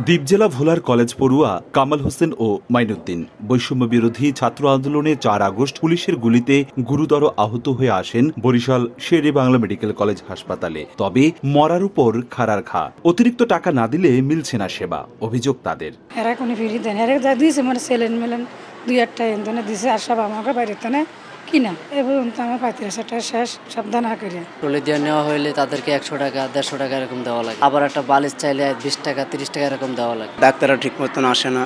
দ্বীপ জেলা ভোলার কলেজ পড়ুয়া কামাল হোসেন ও মাইনুদ্দিন বৈষম্য বিরোধী ছাত্র আন্দোলনে ৪ আগস্ট পুলিশের গুলিতে গুরুতর আহত হয়ে আসেন বরিশাল শেরে বাংলা মেডিকেল কলেজ হাসপাতালে। তবে মরার উপর খাড়ার ঘা, অতিরিক্ত টাকা না দিলে মিলছে না সেবা, অভিযোগ তাদের। কিনা এবং আমার 35,000 শেষ সাবধান করিয়া টলি দিয়ে নেওয়া হইলে তাদেরকে 100 টাকা 150 টাকা এরকম দেওয়া লাগে। আবার একটা বালিশ চাইলে 20 টাকা 30 টাকা এরকম দেওয়া লাগে। ডাক্তাররা ঠিক মতন আসে না,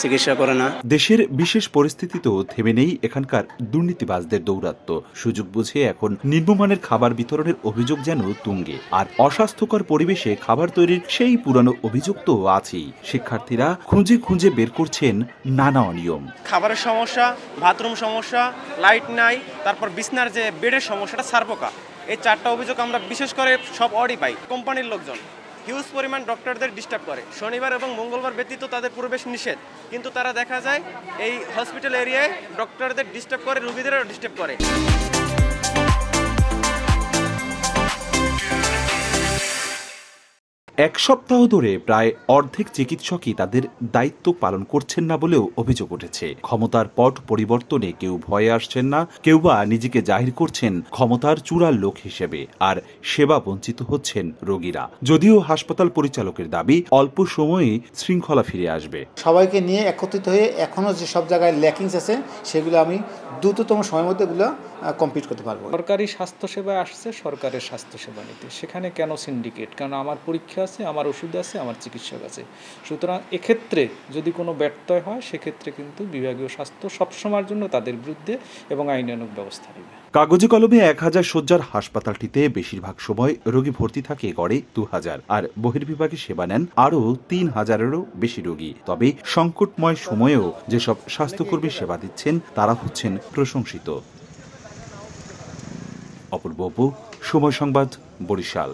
চিকিৎসা করে না। দেশের বিশেষ পরিস্থিতিতেও থেমে নেই এখানকার দুর্নীতিবাজদের দৌরাত্ম্য। সুযোগ বুঝে এখন নিম্নমানের খাবার বিতরণের অভিযোগ যেন তুঙ্গে, আর অস্বাস্থ্যকর পরিবেশে খাবার তৈরির সেই পুরানো অভিযোগ তো আছেই। শিক্ষার্থীরা খুঁজে খুঁজে বের করছেন নানা অনিয়ম। খাবারের সমস্যা, বাথরুম সমস্যা, লাইট নাই, তারপর বিছনার যে বেডের সমস্যাটা, ছারপোকা, এই 4টা অভিযোগ আমরা বিশেষ করে সব অডি পাই। কোম্পানির লোকজন হিউজ পরিমাণ ডক্টরদের ডিস্টার্ব করে। শনিবার এবং মঙ্গলবার ব্যতীত তাদের প্রবেশ নিষেধ, কিন্তু তারা দেখা যায় এই হসপিটাল এরিয়ায় ডক্টরদের ডিস্টার্ব করে, রোগীদেরও ডিস্টার্ব করে। এক সপ্তাহ ধরে প্রায় অর্ধেক চিকিৎসকই তাদের দায়িত্ব পালন করছেন না বলেও অভিযোগ উঠেছে। ক্ষমতার পট পরিবর্তনে কেউ ভয়ে আসছেন না, কেউ বা নিজেকে জাহির করছেন ক্ষমতার চূড়ার লোক হিসেবে, আর সেবা বঞ্চিত হচ্ছেন রোগীরা। যদিও হাসপাতাল পরিচালকের দাবি অল্প সময়ে শৃঙ্খলা ফিরে আসবে। সবাইকে নিয়ে একত্রিত হয়ে এখনো যে সব জায়গায় ল্যাকিংস আছে সেগুলো আমি দ্রুততম সময়ের মধ্যে এগুলো কমপ্লিট করতে পারবো। সরকারি স্বাস্থ্যসেবা আসছে সরকারের স্বাস্থ্যসেবা নিতে, সেখানে কেন সিন্ডিকেট? কারণ আমার পরীক্ষা আছে, আমার ওষুধ আছে, আমার চিকিৎসক আছে। সুতরাং এক্ষেত্রে যদি কোনো ব্যত্যয় হয় সেক্ষেত্রে কিন্তু বিভাগীয় স্বাস্থ্য সবসময়ের জন্য তাদের বিরুদ্ধে এবং আইনানুগ ব্যবস্থা নেবে। কাগজে কলমে 1000 শয্যার হাসপাতালটিতে বেশিরভাগ সময় রোগী ভর্তি থাকে গড়ে 2000, আর বহির্বিভাগে সেবা নেন আরও 3000-এরও বেশি রোগী। তবে সংকটময় সময়েও যেসব স্বাস্থ্যকর্মী সেবা দিচ্ছেন তারা হচ্ছেন প্রশংসিত। অপূর্ব, সময় সংবাদ, বরিশাল।